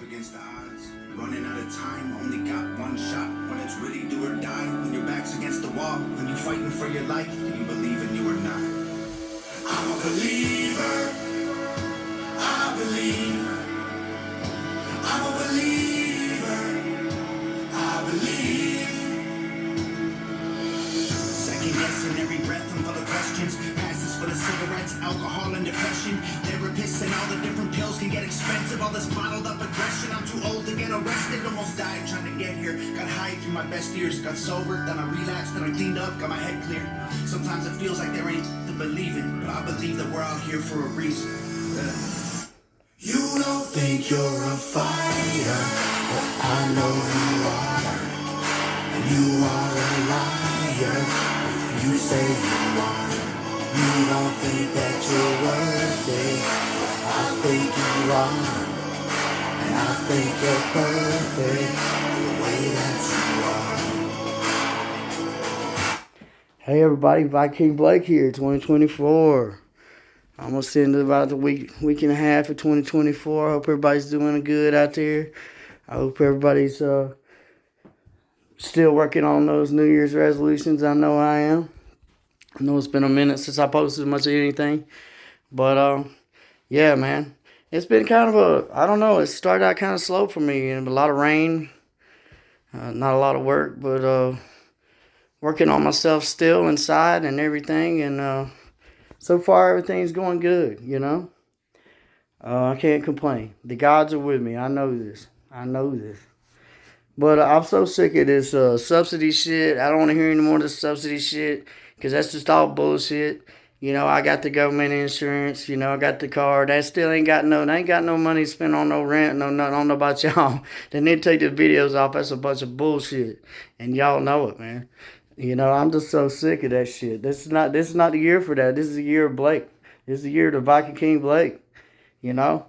Against the odds, running out of time, only got one shot. When it's really do or die, when your back's against the wall, when you fighting for your life, do you believe in you or not? I'm a believer, I believe. I'm a believer, I believe. Second guessing every breath, I'm full of questions. Passes for the cigarettes, alcohol and depression. Therapists and all the different pills can get expensive. All this bottled up aggression, I'm too old to get arrested. Almost died trying to get here. Got high through my best years. Got sober, then I relapsed, then I cleaned up, got my head clear. Sometimes it feels like there ain't to believe in, but I believe that we're all here for a reason. You don't think you're a fighter, but I know you are. And you are a liar if you say you are. You don't think that you're worthy, but I think you are. And I think you're perfect the way that you are. Hey everybody, Viking Blake here, 2024. Almost into about the week and a half of 2024. I hope everybody's doing good out there. I hope everybody's still working on those New Year's resolutions. I know I am. I know it's been a minute since I posted much of anything. But yeah, man. It's been kind of I don't know, it started out kind of slow for me. And a lot of rain, not a lot of work, but working on myself still inside and everything. And so far, everything's going good, you know. I can't complain. The gods are with me. I know this. But I'm so sick of this subsidy shit. I don't want to hear any more of this subsidy shit because that's just all bullshit. You know, I got the government insurance. You know, I got the car. That still ain't got no money to spend on no rent, no nothing. I don't know about y'all. They need to take the videos off. That's a bunch of bullshit, and y'all know it, man. You know, I'm just so sick of that shit. This is not the year for that. This is the year of Blake. This is the year of the Viking King Blake. You know,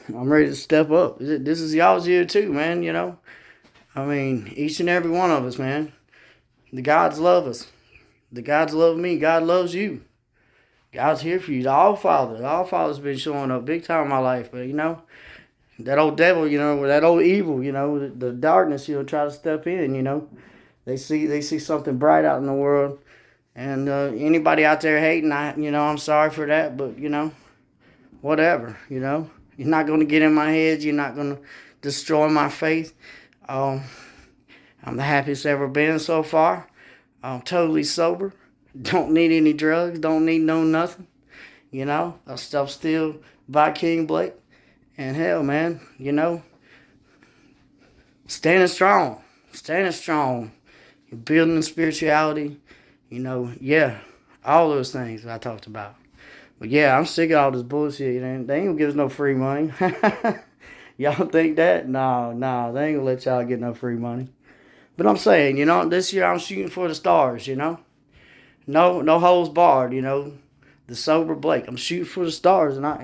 I'm ready to step up. This is y'all's year too, man. You know, I mean, each and every one of us, man. The gods love us. The gods love me. God loves you. God's here for you. The All-Father's been showing up big time in my life. But, you know, that old devil, you know, that old evil, you know, the darkness, you know, try to step in, you know. They see something bright out in the world. And anybody out there hating, I'm sorry for that. But, you know, whatever, you know. You're not going to get in my head. You're not going to destroy my faith. I'm the happiest ever been so far. I'm totally sober. Don't need any drugs. Don't need no nothing. You know, I'm still Viking Blake. And hell, man, you know, standing strong. You're building spirituality. You know, yeah, all those things that I talked about. But yeah, I'm sick of all this bullshit. They ain't gonna give us no free money. Y'all think that? No, they ain't gonna let y'all get no free money. But I'm saying, you know, this year I'm shooting for the stars, you know. No holds barred, you know. The sober Blake. I'm shooting for the stars, and I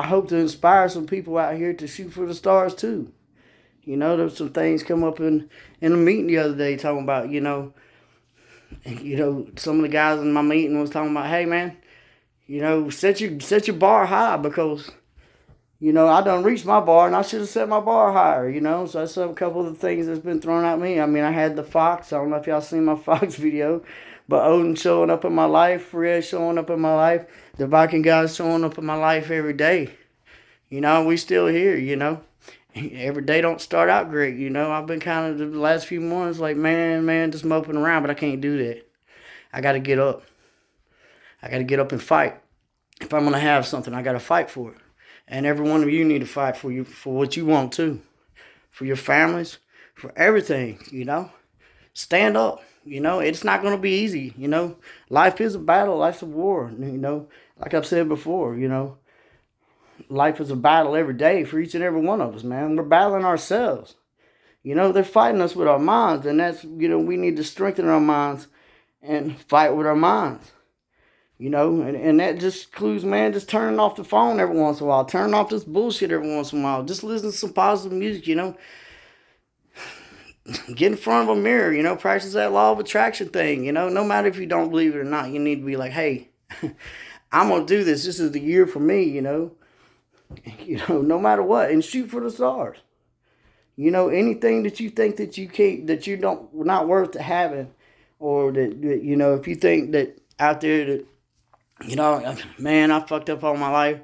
hope to inspire some people out here to shoot for the stars too. You know, there's some things come up in a meeting the other day talking about, you know, some of the guys in my meeting was talking about, hey man, you know, set your bar high because, you know, I done reached my bar and I should have set my bar higher, you know. So that's a couple of the things that's been thrown at me. I mean, I had the Fox. I don't know if y'all seen my Fox video, but Odin showing up in my life, Fred showing up in my life, the Viking guys showing up in my life every day. You know, we still here, you know. Every day don't start out great, you know. I've been kind of the last few months like, man, just moping around, but I can't do that. I got to get up. I got to get up and fight. If I'm going to have something, I got to fight for it. And every one of you need to fight for what you want too. For your families, for everything, you know. Stand up, you know. It's not going to be easy, you know. Life is a battle. Life's a war, you know. Like I've said before, you know. Life is a battle every day for each and every one of us, man. We're battling ourselves. You know, they're fighting us with our minds. And that's, you know, we need to strengthen our minds and fight with our minds. You know, and that just includes, man, just turning off the phone every once in a while. Turning off this bullshit every once in a while. Just listen to some positive music, you know. Get in front of a mirror, you know. Practice that law of attraction thing, you know. No matter if you don't believe it or not, you need to be like, hey, I'm going to do this. This is the year for me, you know. You know, no matter what, and shoot for the stars. You know, anything that you think that you can't, that you don't, not worth having, or that you know, if you think that out there that, you know, man, I fucked up all my life.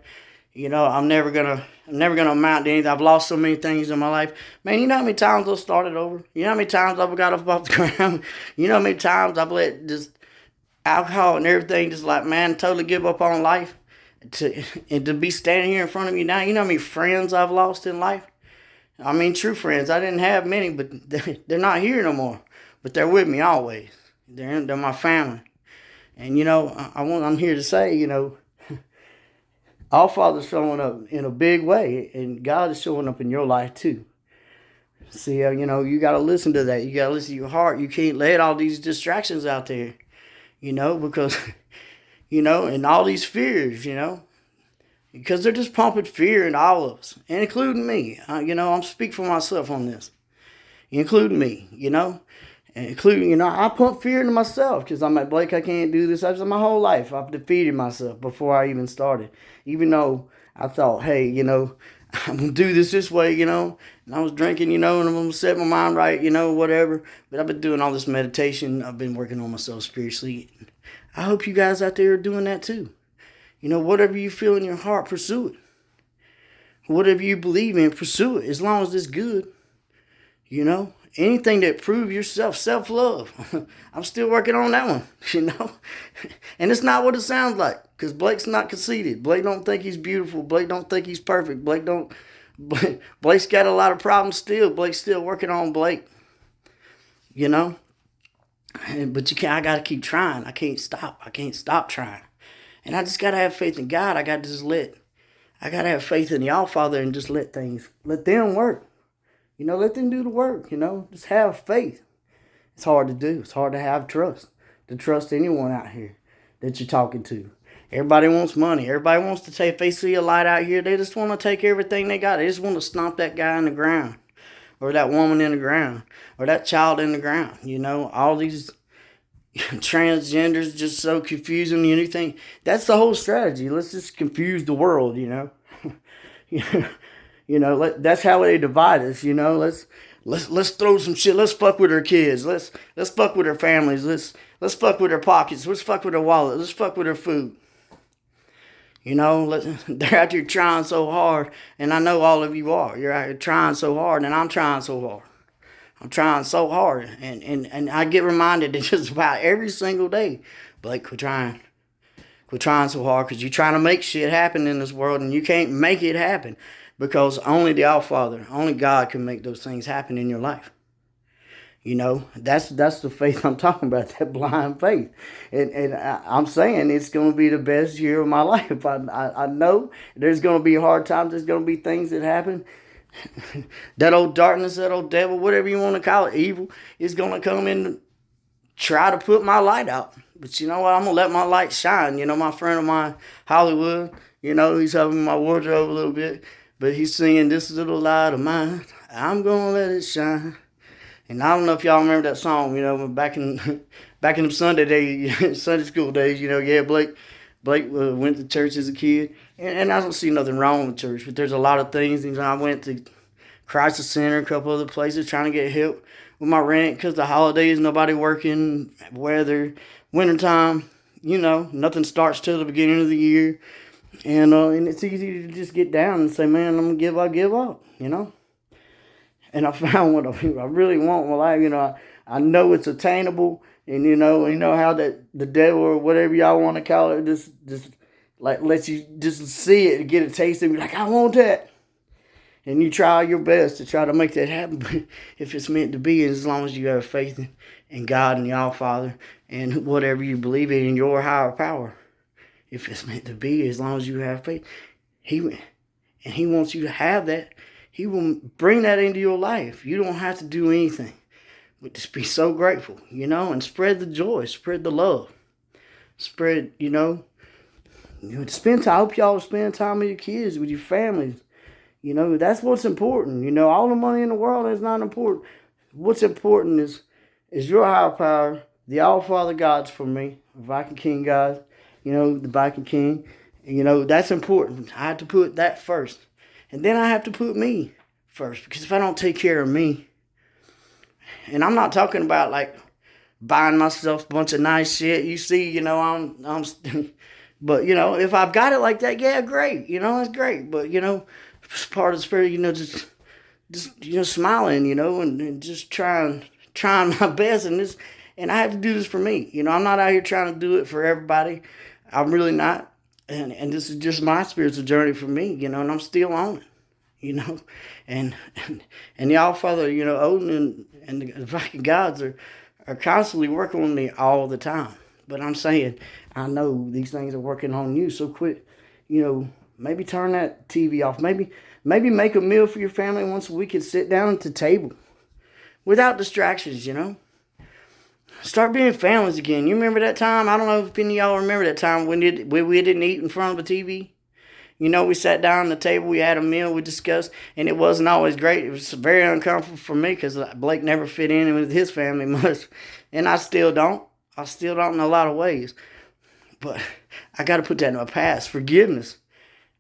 You know, I'm never gonna amount to anything. I've lost so many things in my life. Man, you know how many times I've started over? You know how many times I've got up off the ground? You know how many times I've let just alcohol and everything just like, man, totally give up on life? And to be standing here in front of you now, you know how many friends I've lost in life? I mean, true friends. I didn't have many, but they're not here no more. But they're with me always. They're my family. And, you know, I'm here to say, you know, our Father's showing up in a big way, and God is showing up in your life too. See, you know, you got to listen to that. You got to listen to your heart. You can't let all these distractions out there, you know, because, you know, and all these fears, you know, because they're just pumping fear in all of us, and including me. You know, I'm speaking for myself on this, including me, you know, and including, you know, I pump fear into myself because I'm like, Blake, I can't do this. I've my whole life, I've defeated myself before I even started, even though I thought, hey, you know, I'm going to do this way, you know, and I was drinking, you know, and I'm going to set my mind right, you know, whatever. But I've been doing all this meditation. I've been working on myself spiritually. I hope you guys out there are doing that too. You know, whatever you feel in your heart, pursue it. Whatever you believe in, pursue it, as long as it's good. You know, anything that proves yourself, self-love. I'm still working on that one, you know. And it's not what it sounds like, because Blake's not conceited. Blake don't think he's beautiful. Blake don't think he's perfect. Blake's got a lot of problems still. Blake's still working on Blake, you know. But I got to keep trying. I can't stop trying. And I just got to have faith in God. I got to have faith in the All-Father and just let them work. You know, let them do the work, you know. Just have faith. It's hard to do. It's hard to have trust. To trust anyone out here that you're talking to. Everybody wants money. Everybody wants to take, if they see a light out here, they just want to take everything they got. They just want to stomp that guy in the ground. Or that woman in the ground. Or that child in the ground. You know, all these transgenders just so confusing. You think that's the whole strategy. Let's just confuse the world, you know. You know, that's how they divide us. You know, let's throw some shit. Let's fuck with their kids. Let's fuck with their families. Let's fuck with their pockets. Let's fuck with their wallet. Let's fuck with their food. You know, they're out here trying so hard, and I know all of you are. You're out here trying so hard, and I'm trying so hard. I'm trying so hard, and I get reminded just about every single day, Blake, quit trying so hard, because you're trying to make shit happen in this world, and you can't make it happen, because only the All-Father, only God can make those things happen in your life. You know, that's the faith I'm talking about, that blind faith. And I'm saying it's going to be the best year of my life. I know there's going to be hard times. There's going to be things that happen. That old darkness, that old devil, whatever you want to call it, evil, is going to come in and try to put my light out. But you know what? I'm going to let my light shine. You know, my friend of mine, Hollywood, you know, he's helping my wardrobe a little bit. But he's singing, "This little light of mine, I'm going to let it shine." And I don't know if y'all remember that song, you know, back in the Sunday days, Sunday school days, you know, yeah, Blake went to church as a kid. And I don't see nothing wrong with church, but there's a lot of things. You know, I went to Crisis Center, a couple other places, trying to get help with my rent because the holidays, nobody working, weather, wintertime, you know, nothing starts till the beginning of the year. And it's easy to just get down and say, man, I'm going to give up, you know. And I found what I really want in my life. You know, I know it's attainable, and you know how that the devil or whatever y'all want to call it, just like lets you just see it and get a taste of it. Like, I want that, and you try your best to try to make that happen. But if it's meant to be, as long as you have faith in God and the All-Father and whatever you believe in your higher power, if it's meant to be, as long as you have faith, He wants you to have that. He will bring that into your life. You don't have to do anything, but just be so grateful, you know, and spread the joy, spread the love, spread, you know, spend time. I hope y'all spend time with your kids, with your families. You know, that's what's important. You know, all the money in the world is not important. What's important is your higher power, the All-Father God's for me, Viking King God, you know, the Viking King. You know, that's important. I have to put that first. And then I have to put me first. Because if I don't take care of me, and I'm not talking about like buying myself a bunch of nice shit. You see, you know, but you know, if I've got it like that, yeah, great. You know, that's great. But you know, it's part of the spirit, you know, just you know, smiling, you know, and just trying my best, and I have to do this for me. You know, I'm not out here trying to do it for everybody. I'm really not. And this is just my spiritual journey for me, you know, and I'm still on it, you know, and y'all Father, you know, Odin and the Viking gods are constantly working on me all the time. But I'm saying, I know these things are working on you, so quit, you know, maybe turn that TV off, maybe make a meal for your family once a week and sit down at the table without distractions, you know. Start being families again. You remember that time? I don't know if any of y'all remember that time when we didn't eat in front of the TV. You know, we sat down at the table, we had a meal, we discussed, and it wasn't always great. It was very uncomfortable for me because Blake never fit in with his family much, and I still don't. I still don't in a lot of ways. But I got to put that in my past. Forgiveness.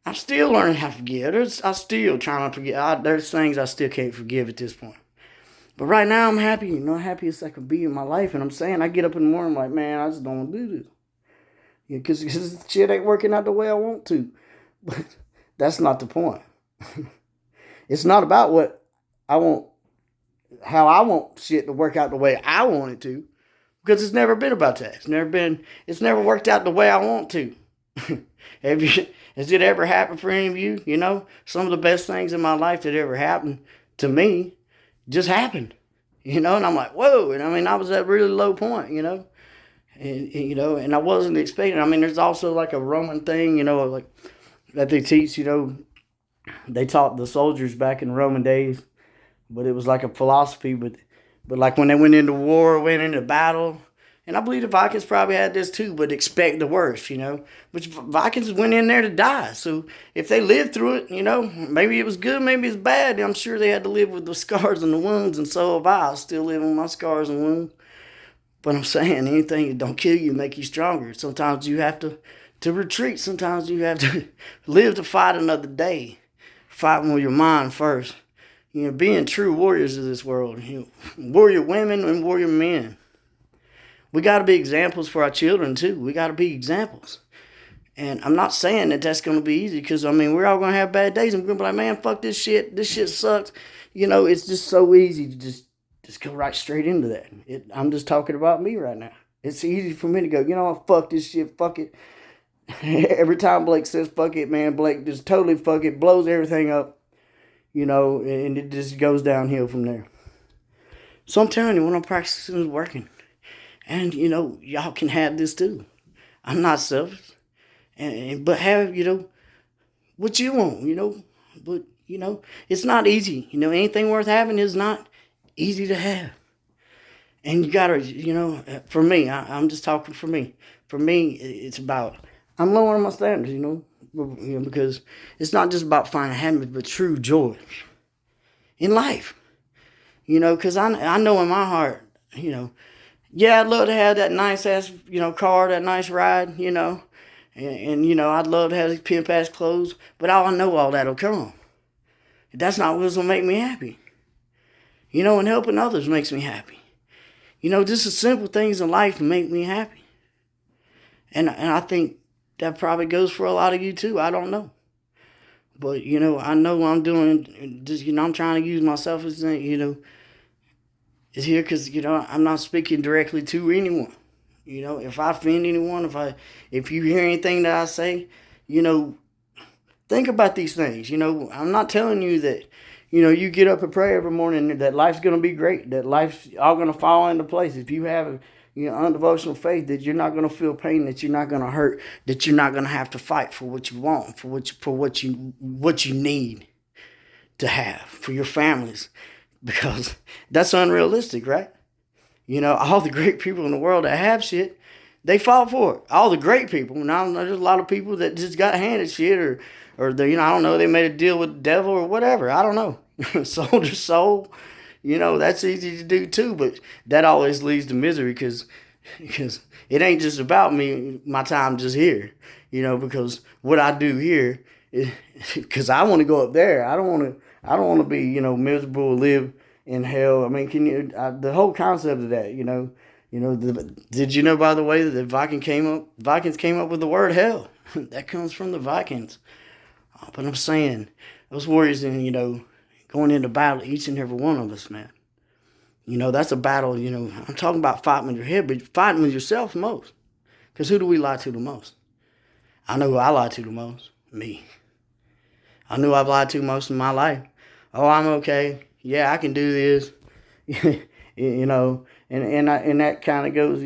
I'm still learning how to forgive. I'm still trying to forgive. There's things I still can't forgive at this point. But right now, I'm happy, you know, happiest I can be in my life. And I'm saying, I get up in the morning, I'm like, man, I just don't want to do this. Yeah, because shit ain't working out the way I want to. But that's not the point. It's not about what I want, how I want shit to work out the way I want it to. Because it's never been about that. It's never worked out the way I want to. Has it ever happened for any of you? You know, some of the best things in my life that ever happened to me just happened, you know, and I'm like, whoa, and I mean, I was at a really low point, you know, and you know, and I wasn't expecting. I mean, there's also like a Roman thing, you know, like that they teach, you know, they taught the soldiers back in Roman days, but it was like a philosophy, but like when they went into war, went into battle. And I believe the Vikings probably had this too, but expect the worst, you know. Which Vikings went in there to die. So if they lived through it, you know, maybe it was good, maybe it's bad. I'm sure they had to live with the scars and the wounds, and so have I. I still live with my scars and wounds. But I'm saying anything that don't kill you make you stronger. Sometimes you have to retreat. Sometimes you have to live to fight another day. Fighting with your mind first. You know, being true warriors of this world. You know, warrior women and warrior men. We got to be examples for our children, too. We got to be examples. And I'm not saying that that's going to be easy because, I mean, we're all going to have bad days. And we're going to be like, man, fuck this shit. This shit sucks. You know, it's just so easy to just go right straight into that. I'm just talking about me right now. It's easy for me to go, you know what, fuck this shit, fuck it. Every time Blake says fuck it, man, Blake just totally fuck it, blows everything up, you know, and it just goes downhill from there. So I'm telling you, what I'm practicing is working. And, you know, y'all can have this too. I'm not selfish. But have, you know, what you want, you know. But, you know, it's not easy. You know, anything worth having is not easy to have. And you got to, you know, for me, I'm just talking for me. For me, it's about, I'm lowering my standards, you know, because it's not just about finding happiness, but true joy in life. You know, because I know in my heart, you know, yeah, I'd love to have that nice ass, you know, car, that nice ride, you know, and you know, I'd love to have these pimp ass clothes, but I know all that'll come. That's not what's gonna make me happy. You know, and helping others makes me happy. You know, just the simple things in life make me happy. And I think that probably goes for a lot of you too. I don't know. But, you know, I know what I'm doing. Just, you know, I'm trying to use myself as, you know, is here because, you know, I'm not speaking directly to anyone. You know, if I offend anyone, if you hear anything that I say, you know, think about these things. You know, I'm not telling you that, you know, you get up and pray every morning that life's going to be great, that life's all going to fall into place. If you have, you know, undevotional faith, that you're not going to feel pain, that you're not going to hurt, that you're not going to have to fight for what you want, for what you need to have for your families. Because that's unrealistic, right? You know, all the great people in the world that have shit, they fought for it. All the great people. Now, there's a lot of people that just got handed shit or they, you know, I don't know, they made a deal with the devil or whatever. I don't know. Sold their soul. You know, that's easy to do too, but that always leads to misery because because it ain't just about me, my time just here, because what I do here, because I want to go up there. I don't want to be, miserable, live in hell. I mean, the whole concept of that, did you know, by the way, that the Vikings came up with the word hell? That comes from the Vikings. But I'm saying, those warriors, and, going into battle, each and every one of us, man. That's a battle, I'm talking about fighting with your head, but fighting with yourself most. Because who do we lie to the most? I know who I lie to the most. Me. I know I've lied to most in my life. Oh, I'm okay. Yeah, I can do this. And that kind of goes,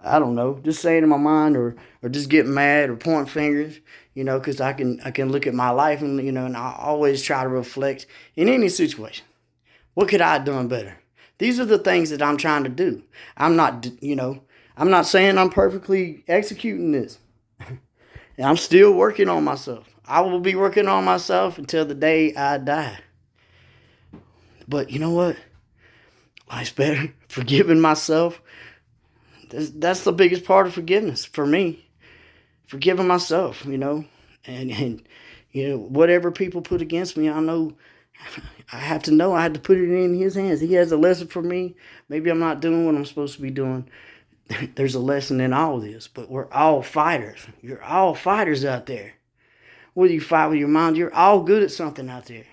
I don't know, just saying in my mind or just getting mad or pointing fingers, because I can look at my life and I always try to reflect in any situation. What could I have done better? These are the things that I'm trying to do. I'm not saying I'm perfectly executing this. And I'm still working on myself. I will be working on myself until the day I die. But you know what? Life's better. Forgiving myself. That's the biggest part of forgiveness for me. Forgiving myself, and whatever people put against me, I have to put it in his hands. He has a lesson for me. Maybe I'm not doing what I'm supposed to be doing. There's a lesson in all of this, but we're all fighters. You're all fighters out there. Whether you fight with your mind, you're all good at something out there.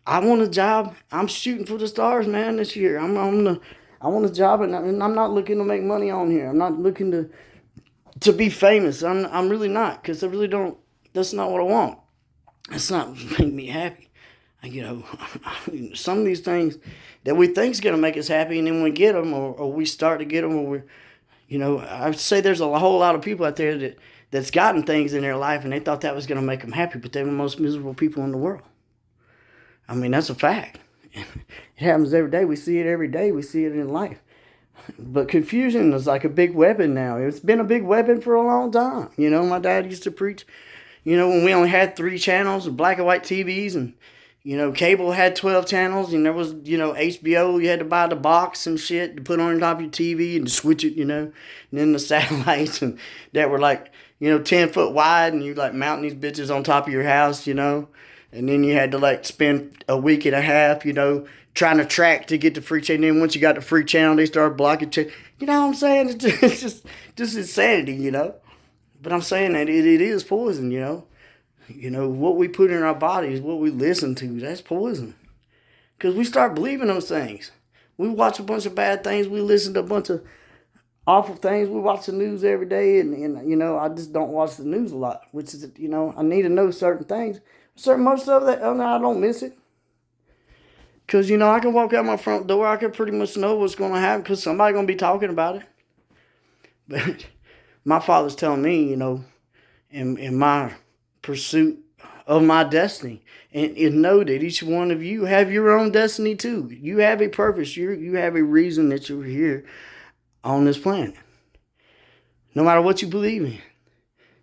I want a job. I'm shooting for the stars, man, this year. I want a job, and I'm not looking to make money on here. I'm not looking to be famous. I'm really not, because I really don't. That's not what I want. That's not make me happy. Some of these things that we think is going to make us happy, and then we get them, or we start to get them, or I would say there's a whole lot of people out there that's gotten things in their life, and they thought that was going to make them happy, but they're the most miserable people in the world. I mean, that's a fact. It happens every day. We see it every day. We see it in life. But confusion is like a big weapon now. It's been a big weapon for a long time. My dad used to preach, when we only had 3 channels of black and white TVs, and cable had 12 channels, and there was, HBO, you had to buy the box and shit to put on top of your TV and to switch it, and then the satellites and that were like, 10 foot wide, and you like mounting these bitches on top of your house, and then you had to like spend a week and a half, trying to track to get the free channel. And then once you got the free channel, they started blocking. You know what I'm saying? It's just insanity, But I'm saying that it is poison, what we put in our bodies, what we listen to, that's poison. Because we start believing those things. We watch a bunch of bad things. We listen to a bunch of awful things. We watch the news every day, and I just don't watch the news a lot, which is, I need to know certain things. Most of that, I don't miss it. Because, I can walk out my front door, I can pretty much know what's going to happen because somebody's going to be talking about it. But my father's telling me, in my pursuit of my destiny, and know that each one of you have your own destiny too. You have a purpose. You have a reason that you're here on this planet. No matter what you believe in,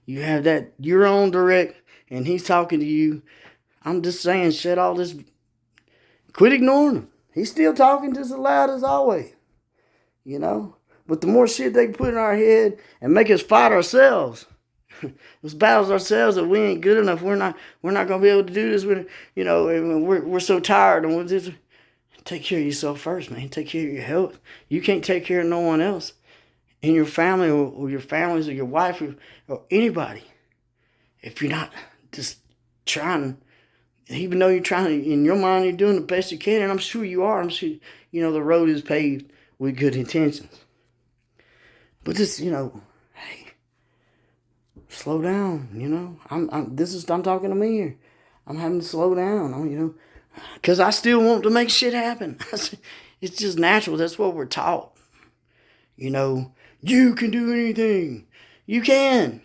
you have that your own direct, and he's talking to you. I'm just saying, shut all this. Quit ignoring him. He's still talking just as loud as always. But the more shit they put in our head and make us fight ourselves, those battles ourselves that we ain't good enough. We're not gonna be able to do this. We're so tired, and we'll just take care of yourself first, man. Take care of your health. You can't take care of no one else in your family or your families or your wife or anybody if you're not just trying. Even though you're trying, in your mind, you're doing the best you can, and I'm sure you are. I'm sure, the road is paved with good intentions. But just, hey, slow down, I'm talking to me here. I'm having to slow down, because I still want to make shit happen. It's just natural. That's what we're taught. You can do anything. You can.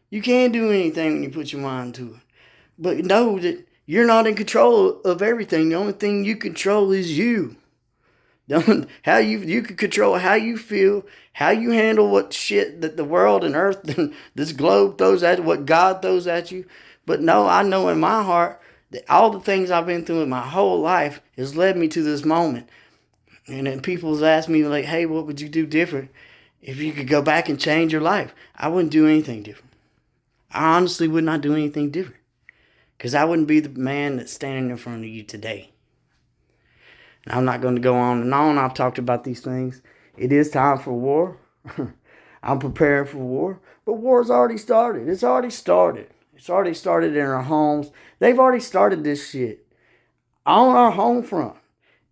You can do anything when you put your mind to it. But know that you're not in control of everything. The only thing you control is you. How you can control how you feel, how you handle what shit that the world and earth and this globe throws at you, what God throws at you. But no, I know in my heart that all the things I've been through in my whole life has led me to this moment. And then people's asked me, like, hey, what would you do different if you could go back and change your life? I wouldn't do anything different. I honestly would not do anything different. Because I wouldn't be the man that's standing in front of you today. And I'm not going to go on and on. I've talked about these things. It is time for war. I'm preparing for war. But war's already started. It's already started. It's already started in our homes. They've already started this shit. On our home front.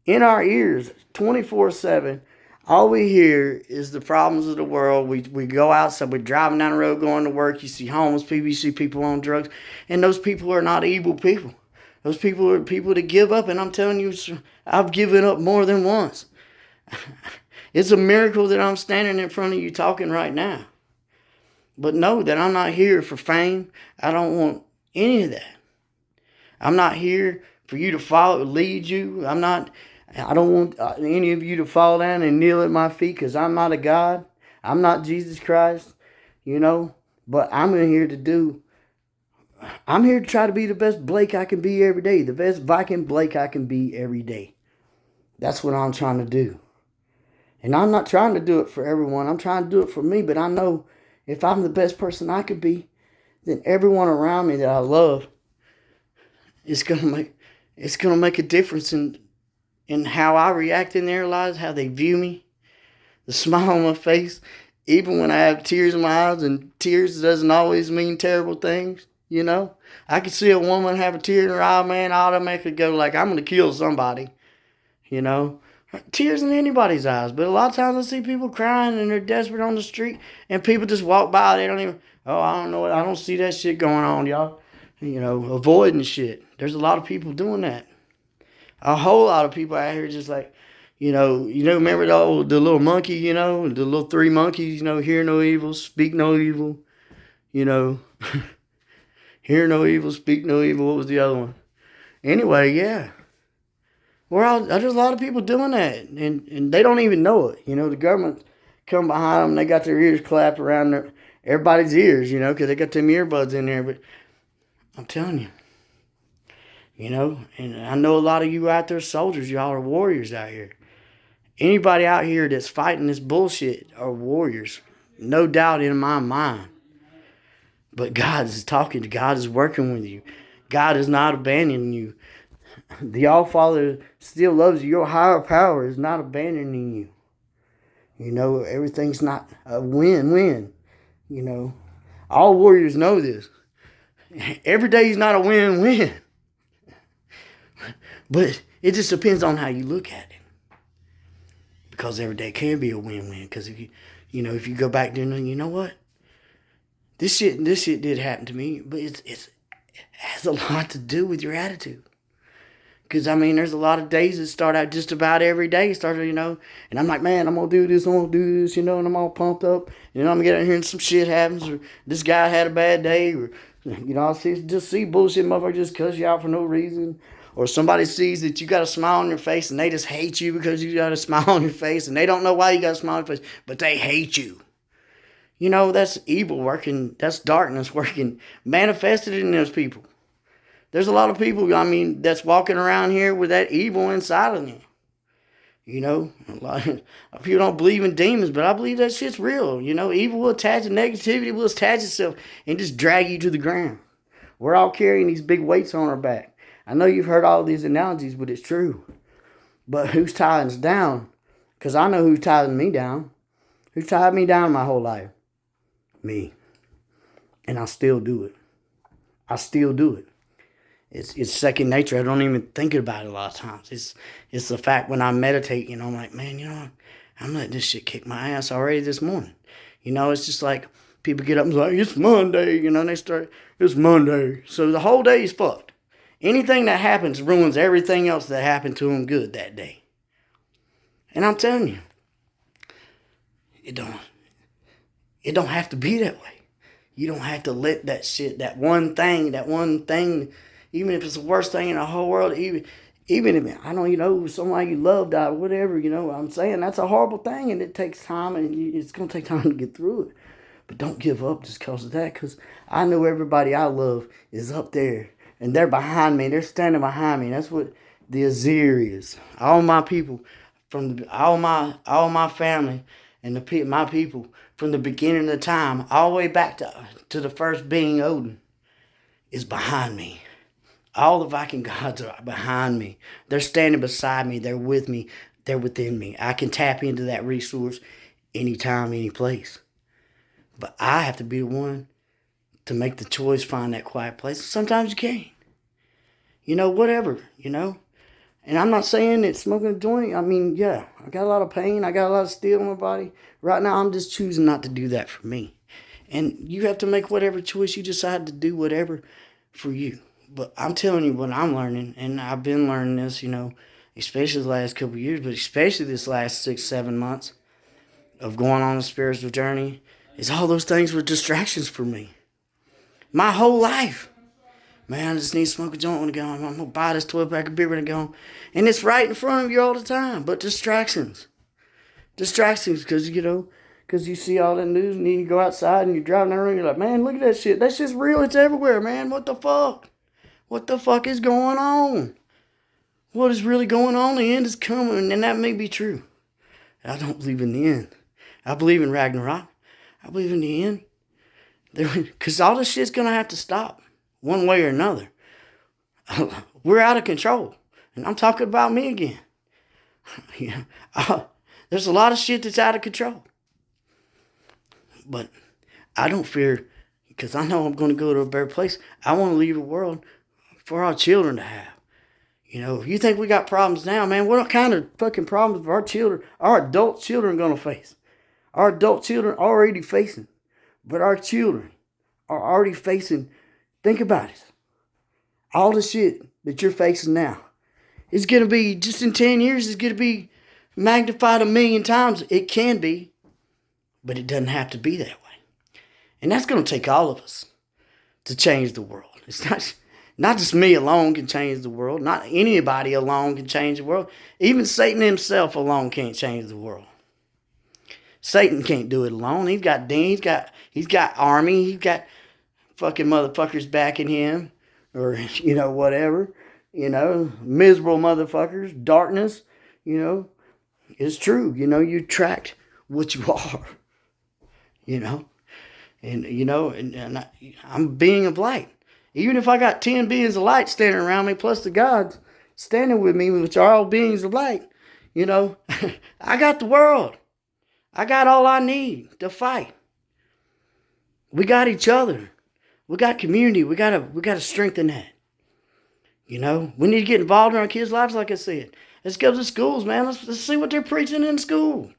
In our ears, 24/7. All we hear is the problems of the world. We go outside, we're driving down the road going to work. You see homeless people, you see people on drugs. And those people are not evil people. Those people are people that give up. And I'm telling you, I've given up more than once. It's a miracle that I'm standing in front of you talking right now. But know that I'm not here for fame. I don't want any of that. I'm not here for you to follow, lead you. I don't want any of you to fall down and kneel at my feet because I'm not a God. I'm not Jesus Christ, But I'm here to try to be the best Blake I can be every day. The best Viking Blake I can be every day. That's what I'm trying to do. And I'm not trying to do it for everyone. I'm trying to do it for me. But I know if I'm the best person I could be, then everyone around me that I love, it's gonna make a difference in how I react in their lives, how they view me, the smile on my face, even when I have tears in my eyes, and tears doesn't always mean terrible things, I can see a woman have a tear in her eye, man, I automatically go like, I'm going to kill somebody, Tears in anybody's eyes, but a lot of times I see people crying and they're desperate on the street, and people just walk by, they don't even, I don't know, I don't see that shit going on, y'all, avoiding shit. There's a lot of people doing that. A whole lot of people out here just like, remember the little monkey, the little three monkeys, hear no evil, speak no evil, hear no evil, speak no evil. What was the other one? Anyway, yeah. There's a lot of people doing that, and they don't even know it. The government come behind them, they got their ears clapped around everybody's ears, because they got them earbuds in there. But I'm telling you. And I know a lot of you out there soldiers, y'all are warriors out here. Anybody out here that's fighting this bullshit are warriors. No doubt in my mind. But God is talking to you. God is working with you. God is not abandoning you. The All-Father still loves you. Your higher power is not abandoning you. Everything's not a win-win. All warriors know this. Every day is not a win-win. But it just depends on how you look at it. Because every day can be a win-win. Because if you go back there and you know what? This shit did happen to me, but it has a lot to do with your attitude. Because, there's a lot of days that start out just about every day. And I'm like, man, I'm going to do this, and I'm all pumped up. I'm going to get in here and some shit happens, or this guy had a bad day, or, I just see bullshit motherfucker just cuss you out for no reason. Or somebody sees that you got a smile on your face and they just hate you because you got a smile on your face and they don't know why you got a smile on your face, but they hate you. That's evil working. That's darkness working, manifested in those people. There's a lot of people, that's walking around here with that evil inside of them. A lot of people don't believe in demons, but I believe that shit's real. Evil will attach, and negativity will attach itself and just drag you to the ground. We're all carrying these big weights on our back. I know you've heard all these analogies, but it's true. But who's tying us down? Because I know who's tying me down. Who tied me down my whole life? Me. And I still do it. I still do it. It's second nature. I don't even think about it a lot of times. It's the fact when I meditate, I'm like, man, I'm letting this shit kick my ass already this morning. It's just like people get up and like, it's Monday, and they start, it's Monday. So the whole day is fucked. Anything that happens ruins everything else that happened to them good that day. And I'm telling you, it don't have to be that way. You don't have to let that shit, that one thing, even if it's the worst thing in the whole world, even if, I don't, somebody you love died, whatever, I'm saying that's a horrible thing, and it takes time, and it's going to take time to get through it. But don't give up just because of that, because I know everybody I love is up there. And they're behind me. They're standing behind me. That's what the Azir is. All my people from all my family and my people from the beginning of time all the way back to the first being Odin is behind me. All the Viking gods are behind me. They're standing beside me. They're with me. They're within me. I can tap into that resource anytime, any place. But I have to be the one to make the choice, find that quiet place. Sometimes you can't. Whatever, And I'm not saying that smoking a joint, yeah, I got a lot of pain. I got a lot of steel in my body. Right now, I'm just choosing not to do that for me. And you have to make whatever choice you decide to do, whatever for you. But I'm telling you what I'm learning, and I've been learning this, especially the last couple of years, but especially this last 6, 7 months of going on a spiritual journey, is all those things were distractions for me. My whole life. Man, I just need to smoke a joint when I go home. I'm going to buy this 12-pack of beer when I go home. And it's right in front of you all the time. But distractions. Distractions because, because you see all that news and then you go outside and you're driving around and you're like, man, look at that shit. That shit's real. It's everywhere, man. What the fuck? What the fuck is going on? What is really going on? The end is coming. And that may be true. I don't believe in the end. I believe in Ragnarok. I believe in the end. Because all this shit's going to have to stop. One way or another. We're out of control. And I'm talking about me again. There's a lot of shit that's out of control. But I don't fear, because I know I'm going to go to a better place. I want to leave a world for our children to have. If you think we got problems now, man, what kind of fucking problems are our children, our adult children going to face? Our adult children are already facing. But our children are already facing. Think about it. All the shit that you're facing now is going to be, just in 10 years, it's going to be magnified 1,000,000 times. It can be, but it doesn't have to be that way. And that's going to take all of us to change the world. It's not just me alone can change the world. Not anybody alone can change the world. Even Satan himself alone can't change the world. Satan can't do it alone. He's got army. He's got fucking motherfuckers backing him, or, whatever, miserable motherfuckers, darkness, it's true. You attract what you are, and I'm a being of light. Even if I got 10 beings of light standing around me, plus the gods standing with me, which are all beings of light, I got the world. I got all I need to fight. We got each other. We got community. We gotta strengthen that. We need to get involved in our kids' lives, like I said. Let's go to schools, man. Let's see what they're preaching in school.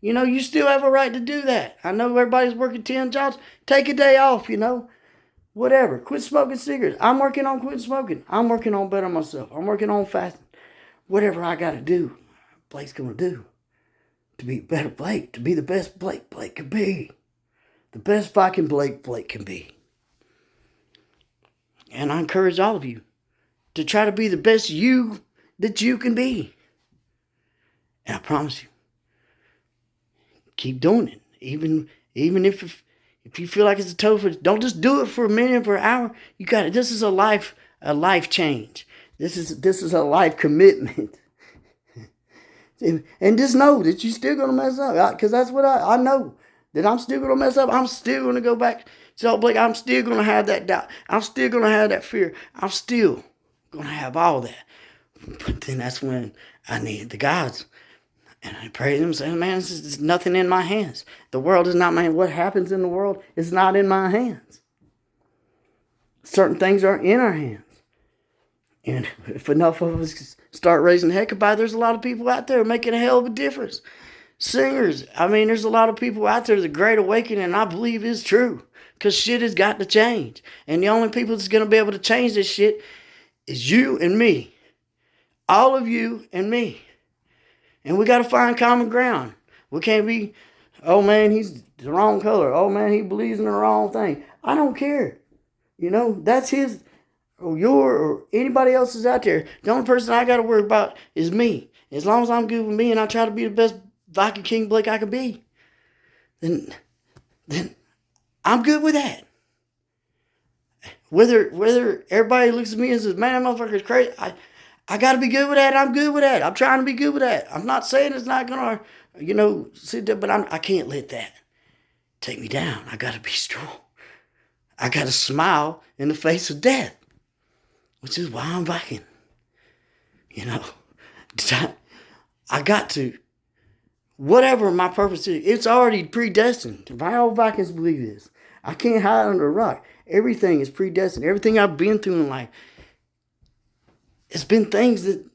You still have a right to do that. I know everybody's working 10 jobs. Take a day off, Whatever. Quit smoking cigarettes. I'm working on quitting smoking. I'm working on bettering myself. I'm working on fasting. Whatever I gotta do, Blake's gonna do. To be a better Blake. To be the best Blake can be. The best Viking Blake can be. And I encourage all of you to try to be the best you that you can be. And I promise you, keep doing it. Even if you feel like it's a total, don't just do it for a minute, for an hour. You got it. This is a life change. This is a life commitment. And just know that you're still gonna mess up, because that's what I know. That I'm still going to mess up. I'm still going to go back to Blake. I'm still going to have that doubt. I'm still going to have that fear. I'm still going to have all that. But then that's when I need the gods. And I pray to them, saying, man, this is nothing in my hands. The world is not my hands. What happens in the world is not in my hands. Certain things are in our hands. And if enough of us start raising heck about it, there's a lot of people out there making a hell of a difference. Singers. There's a lot of people out there. The Great Awakening, I believe, is true. Because shit has got to change. And the only people that's going to be able to change this shit is you and me. All of you and me. And we got to find common ground. We can't be, oh man, he's the wrong color. Oh man, he believes in the wrong thing. I don't care. That's his or your or anybody else's out there. The only person I got to worry about is me. As long as I'm good with me and I try to be the best Viking King Blake I can be, then I'm good with that. Whether everybody looks at me and says, man, that motherfucker's crazy, I got to be good with that. I'm good with that. I'm trying to be good with that. I'm not saying it's not going to, sit there, but I can't let that take me down. I got to be strong. I got to smile in the face of death, which is why I'm Viking. I got to, whatever my purpose is, it's already predestined. All Vikings believe this. I can't hide under a rock. Everything is predestined. Everything I've been through in life, it's been things that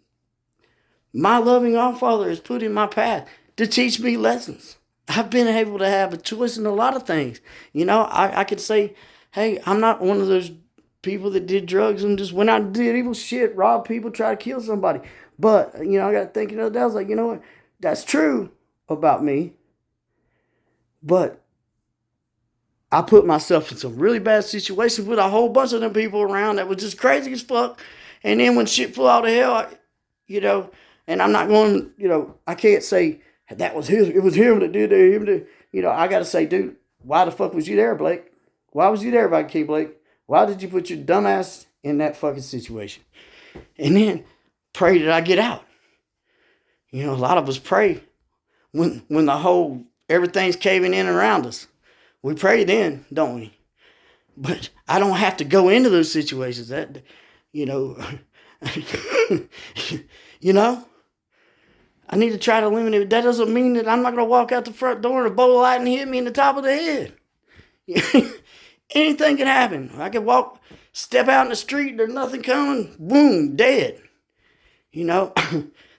my loving All-Father has put in my path to teach me lessons. I've been able to have a choice in a lot of things. I could say, hey, I'm not one of those people that did drugs and just went out and did evil shit, robbed people, tried to kill somebody. But, I got thinking of that. I was like, you know what? That's true about me. But I put myself in some really bad situations with a whole bunch of them people around that was just crazy as fuck. And then when shit flew out of hell, and I'm not going, I can't say that was his. It was him that did it. I got to say, dude, why the fuck was you there, Blake? Why was you there, Viking Blake? Why did you put your dumb ass in that fucking situation? And then pray that I get out. A lot of us pray when the whole everything's caving in around us. We pray then, don't we? But I don't have to go into those situations. That, I need to try to limit it. That doesn't mean that I'm not going to walk out the front door and a bolt of lightning hit me in the top of the head. Anything can happen. I could step out in the street, there's nothing coming, boom, dead.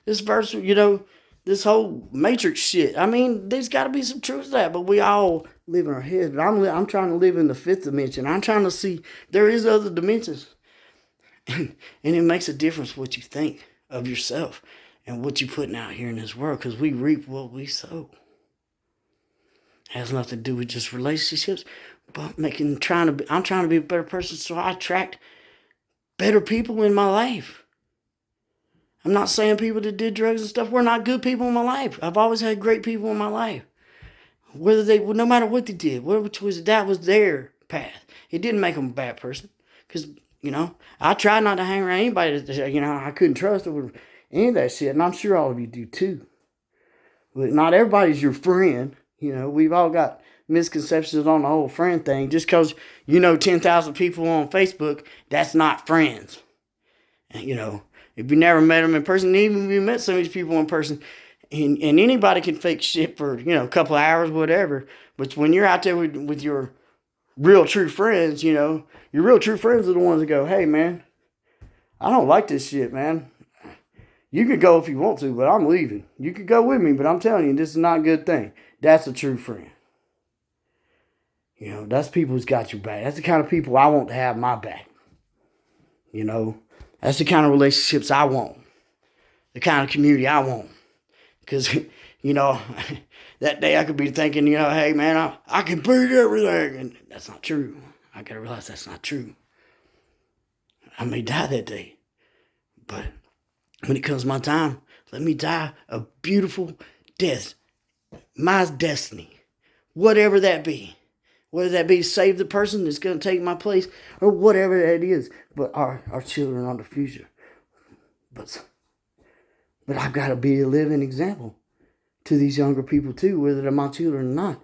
This verse, this whole Matrix shit. I mean, there's got to be some truth to that, but we all live in our head. But I'm trying to live in the fifth dimension. I'm trying to see there is other dimensions. And it makes a difference what you think of yourself and what you're putting out here in this world, because we reap what we sow. It has nothing to do with just relationships, but I'm trying to be a better person so I attract better people in my life. I'm not saying people that did drugs and stuff were not good people in my life. I've always had great people in my life. No matter what they did, that was their path. It didn't make them a bad person. Because, I try not to hang around anybody that, I couldn't trust or any of that shit. And I'm sure all of you do too. But not everybody's your friend. We've all got misconceptions on the whole friend thing. Just because 10,000 people on Facebook, that's not friends. And, if you never met them in person, even if you met some of these people in person, and anybody can fake shit for, a couple of hours, whatever. But when you're out there with your real true friends, your real true friends are the ones that go, hey, man, I don't like this shit, man. You could go if you want to, but I'm leaving. You could go with me, but I'm telling you, this is not a good thing. That's a true friend. That's people who's got your back. That's the kind of people I want to have my back. That's the kind of relationships I want. The kind of community I want. Because, that day I could be thinking, hey, man, I can beat everything. And that's not true. I got to realize that's not true. I may die that day. But when it comes my time, let me die a beautiful death. My destiny. Whatever that be. Whether that be to save the person that's going to take my place or whatever that is. But our children are the future. But I've got to be a living example to these younger people too, whether they're my children or not.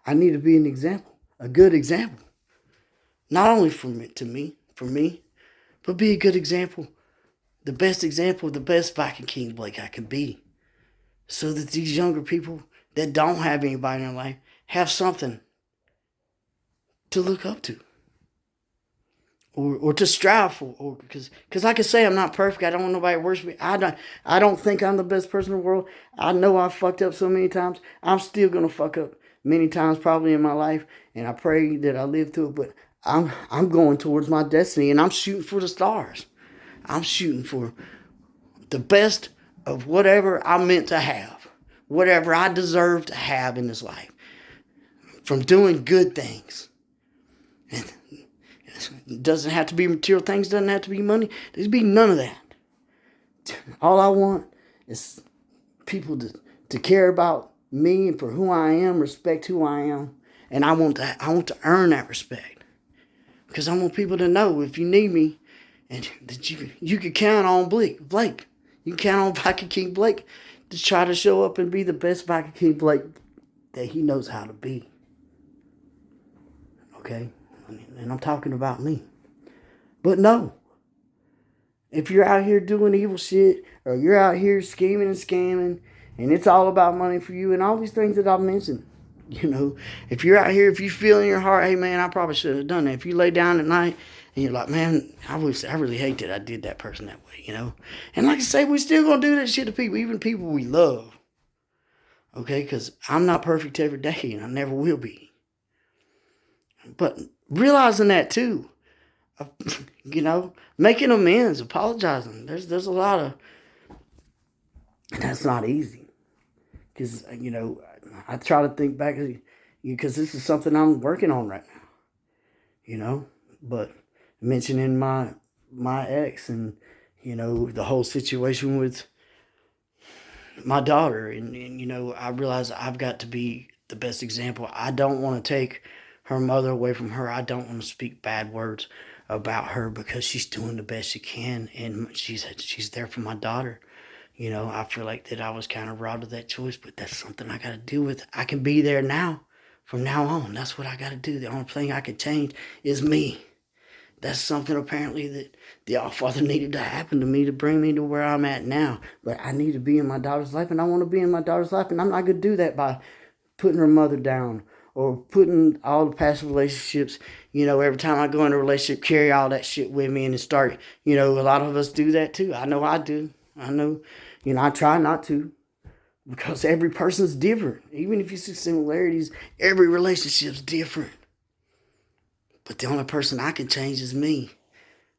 I need to be an example, a good example. Not only for me, but be a good example. The best example, the best Viking King Blake I can be. So that these younger people that don't have anybody in their life have something to look up to. Or to strive for, because like I say, I'm not perfect. I don't want nobody to worship me. I don't think I'm the best person in the world. I know I've fucked up so many times. I'm still gonna fuck up many times probably in my life, and I pray that I live through it. But I'm going towards my destiny, and I'm shooting for the stars. I'm shooting for the best of whatever I'm meant to have, whatever I deserve to have in this life, from doing good things. And it doesn't have to be material things, doesn't have to be money. There's be none of that. All I want is people to care about me and for who I am, respect who I am. And I want to earn that respect. Because I want people to know if you need me and that you can count on Blake. You can count on Viking King Blake to try to show up and be the best Viking King Blake that he knows how to be. Okay? And I'm talking about me. But no. If you're out here doing evil shit, or you're out here scheming and scamming, and it's all about money for you, and all these things that I've mentioned, if you're out here, if you feel in your heart, hey man, I probably should have done that. If you lay down at night and you're like, man, I really hate that I did that person that way, And like I say, we still gonna do that shit to people, even people we love. Okay, because I'm not perfect every day, and I never will be. But realizing that too, making amends, apologizing. There's a lot of, and that's not easy. Because, I try to think back, because this is something I'm working on right now, But mentioning my ex and, the whole situation with my daughter. And I realize I've got to be the best example. I don't want to take her mother away from her. I don't want to speak bad words about her because she's doing the best she can. And she's there for my daughter. I feel like that I was kind of robbed of that choice, but that's something I got to deal with. I can be there now. From now on, that's what I got to do. The only thing I can change is me. That's something apparently that the All-Father needed to happen to me to bring me to where I'm at now. But I need to be in my daughter's life, and I want to be in my daughter's life, and I'm not going to do that by putting her mother down or putting all the past relationships, every time I go into a relationship, carry all that shit with me and start, a lot of us do that too. I know I do. I know, I try not to, because every person's different. Even if you see similarities, every relationship's different. But the only person I can change is me.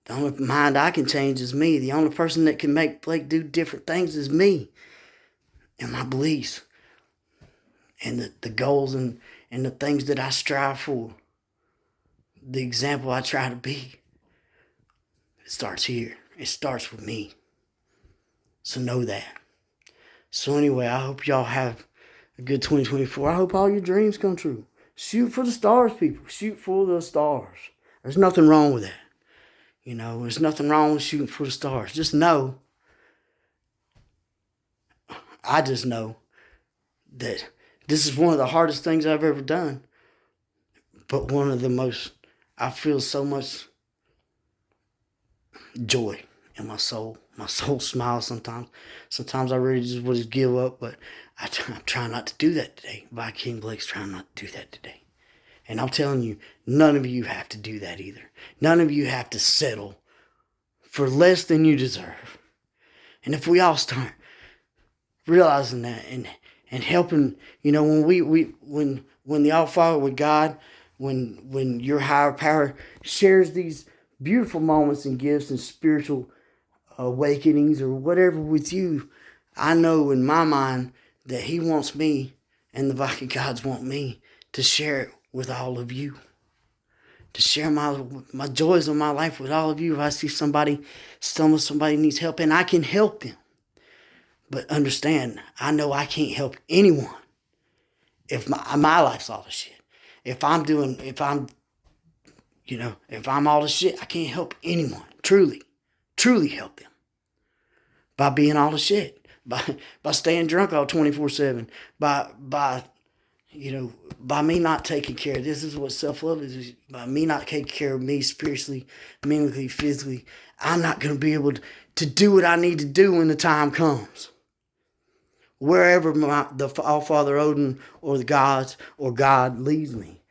The only mind I can change is me. The only person that can make Blake do different things is me. And my beliefs. And the goals and the things that I strive for. The example I try to be. It starts here. It starts with me. So know that. So anyway, I hope y'all have a good 2024. I hope all your dreams come true. Shoot for the stars, people. Shoot for the stars. There's nothing wrong with that. There's nothing wrong with shooting for the stars. Just know, I just know that this is one of the hardest things I've ever done. But one of the most, I feel so much joy in my soul. My soul smiles sometimes. Sometimes I really just want to give up, but I'm trying not to do that today. Viking Blake's trying not to do that today. And I'm telling you, none of you have to do that either. None of you have to settle for less than you deserve. And if we all start realizing that and helping, when the All-Father with God, when your higher power shares these beautiful moments and gifts and spiritual awakenings or whatever with you, I know in my mind that he wants me and the Viking gods want me to share it with all of you. To share my joys of my life with all of you. If I see somebody needs help, and I can help them. But understand, I know I can't help anyone if my life's all the shit. If I'm all the shit, I can't help anyone. Truly help them. By being all the shit. By staying drunk all 24/7. By me not taking care of, this is what self-love is, by me not taking care of me spiritually, mentally, physically, I'm not going to be able to do what I need to do when the time comes. Wherever the All-Father Odin or the gods or God leads me,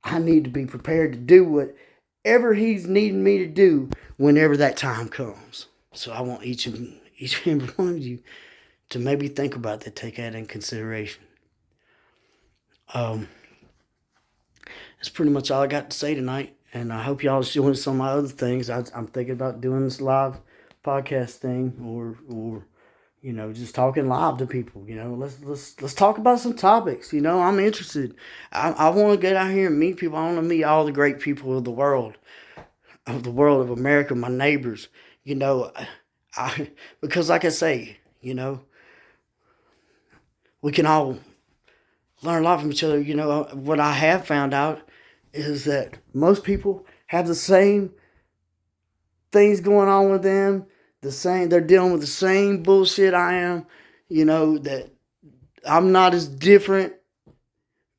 I need to be prepared to do whatever he's needing me to do whenever that time comes. So I want each and every one of you to maybe think about that, take that in consideration. That's pretty much all I got to say tonight, and I hope y'all doing some of my other things. I'm thinking about doing this live podcast thing, or just talking live to people. Let's talk about some topics. I'm interested. I want to get out here and meet people. I want to meet all the great people of the world of America, my neighbors. Because like I say, we can all learn a lot from each other. What I have found out is that most people have the same things going on with them. They're dealing with the same bullshit I am. That I'm not as different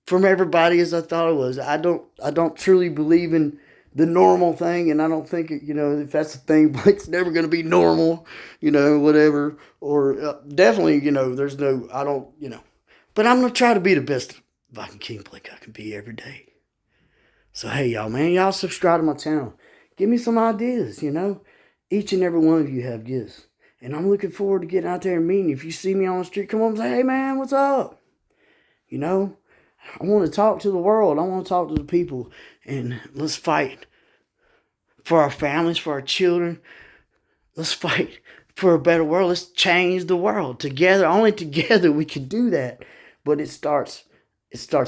from everybody as I thought it was. I don't truly believe in the normal thing, and I don't think if that's the thing, Blake's never going to be normal, whatever. Or definitely, there's no, I don't, but I'm gonna try to be the best Viking King Blake I can be every day. So hey, y'all, man, y'all subscribe to my channel. Give me some ideas. Each and every one of you have gifts, and I'm looking forward to getting out there and meeting you. If you see me on the street, come up and say, hey, man, what's up? I want to talk to the world. I want to talk to the people. And let's fight for our families, for our children. Let's fight for a better world. Let's change the world together. Only together we can do that. But it starts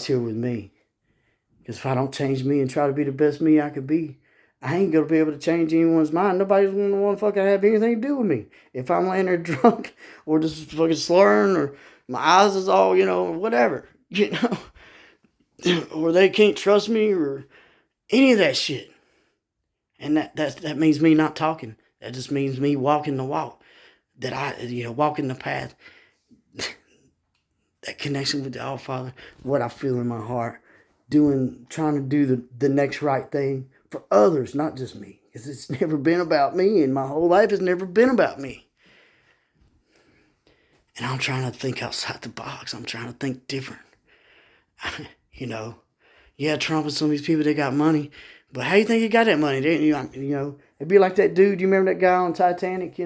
here with me. Because if I don't change me and try to be the best me I could be, I ain't going to be able to change anyone's mind. Nobody's going to want to fucking have anything to do with me. If I'm laying there drunk or just fucking slurring or my eyes is all, whatever, or they can't trust me or any of that shit. And that means me not talking. That just means me walking the walk. That walking the path. That connection with the All Father. What I feel in my heart. Trying to do the next right thing for others, not just me. Because it's never been about me, and my whole life has never been about me. And I'm trying to think outside the box. I'm trying to think different. Yeah, Trump and some of these people, they got money. But how you think he got that money? It'd be like that dude, you remember that guy on Titanic,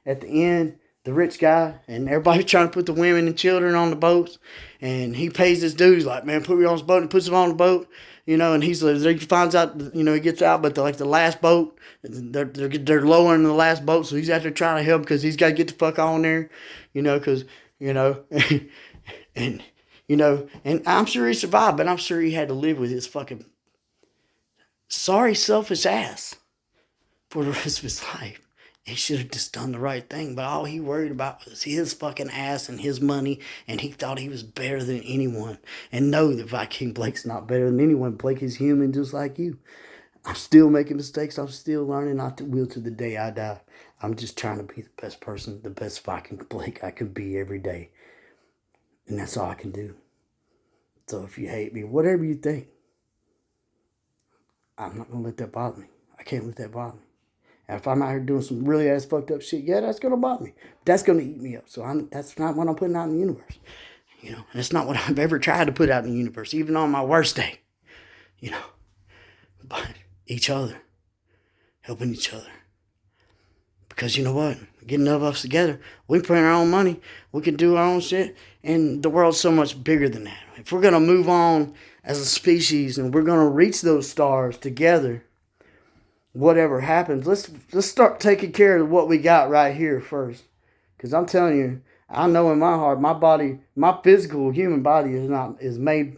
at the end, the rich guy, and everybody's trying to put the women and children on the boats, and he pays this dude, he's like, man, put me on this boat, and puts him on the boat, and he finds out, he gets out, but the last boat, they're lowering the last boat, so he's out there trying to help because he's got to get the fuck on there, because, and, and I'm sure he survived, but I'm sure he had to live with his fucking sorry, selfish ass for the rest of his life. He should have just done the right thing, but all he worried about was his fucking ass and his money, and he thought he was better than anyone. And no, the Viking Blake's not better than anyone. Blake is human just like you. I'm still making mistakes. I'm still learning. I will to the day I die. I'm just trying to be the best person, the best Viking Blake I could be every day. And that's all I can do. So if you hate me, whatever you think, I'm not going to let that bother me. I can't let that bother me. And if I'm out here doing some really ass fucked up shit, yeah, that's going to bother me. That's going to eat me up. So that's not what I'm putting out in the universe. And it's not what I've ever tried to put out in the universe, even on my worst day. But each other. Helping each other. Because you know what? Getting enough of us together, we can print our own money. We can do our own shit. And the world's so much bigger than that. If we're going to move on as a species and we're going to reach those stars together, whatever happens, let's start taking care of what we got right here first. Because I'm telling you, I know in my heart, my body, my physical human body is made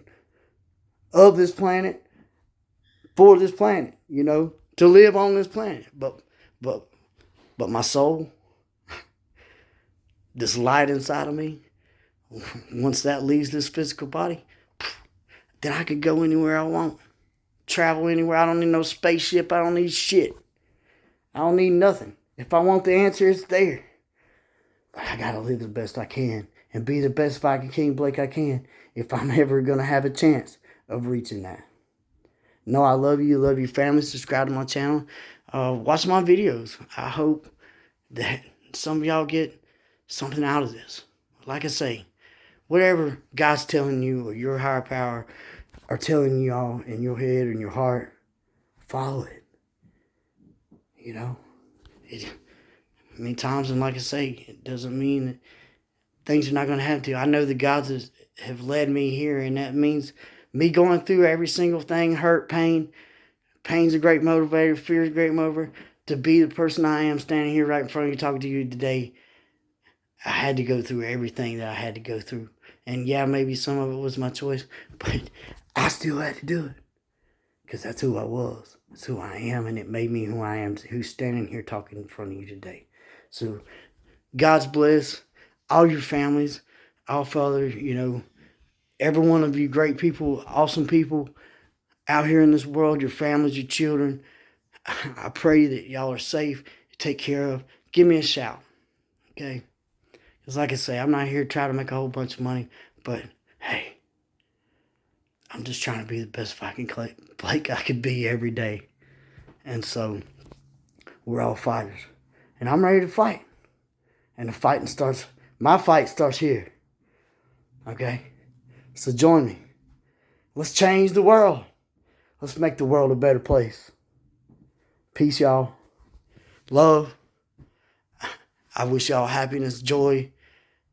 of this planet, for this planet, to live on this planet. But my soul, this light inside of me, once that leaves this physical body, then I could go anywhere I want. Travel anywhere. I don't need no spaceship. I don't need shit. I don't need nothing. If I want the answer, it's there. But I gotta live the best I can and be the best Viking King Blake I can if I'm ever gonna have a chance of reaching that. No, I love you. Love your family. Subscribe to my channel. Watch my videos. I hope that some of y'all get something out of this. Like I say, whatever God's telling you or your higher power are telling y'all in your head or in your heart, follow it. Many times, and like I say, it doesn't mean that things are not going to happen to you. I know the gods have led me here, and that means me going through every single thing, hurt, pain. Pain's a great motivator, fear is a great motivator. To be the person I am standing here right in front of you talking to you today, I had to go through everything that I had to go through. And yeah, maybe some of it was my choice, but I still had to do it. Because that's who I was. That's who I am, and it made me who I am, who's standing here talking in front of you today. So, God's bless all your families, all Father, every one of you great people, awesome people out here in this world, your families, your children. I pray that y'all are safe, take care of. Give me a shout, okay? Because like I say, I'm not here to try to make a whole bunch of money, but hey, I'm just trying to be the best Viking Blake I could be every day. And so, we're all fighters. And I'm ready to fight. And my fight starts here. Okay? So join me. Let's change the world. Let's make the world a better place. Peace, y'all. Love. I wish y'all happiness, joy,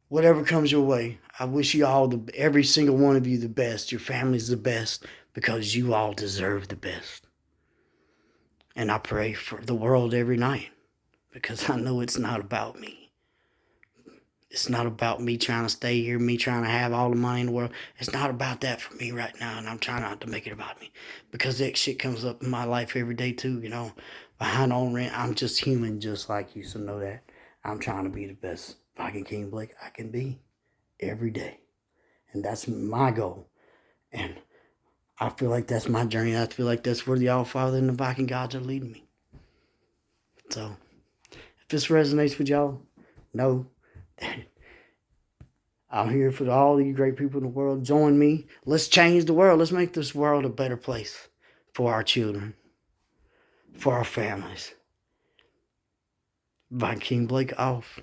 whatever comes your way. I wish you all, every single one of you, the best. Your family's the best because you all deserve the best. And I pray for the world every night because I know it's not about me. It's not about me trying to stay here, me trying to have all the money in the world. It's not about that for me right now, and I'm trying not to make it about me. Because that shit comes up in my life every day too, you know. Behind on rent, I'm just human just like you, so know that. I'm trying to be the best Viking King Blake I can be every day. And that's my goal. And I feel like that's my journey. I feel like that's where the All-Father and the Viking gods are leading me. So, if this resonates with y'all, know that I'm here for all you great people in the world. Join me. Let's change the world. Let's make this world a better place for our children, for our families. Viking Blake off.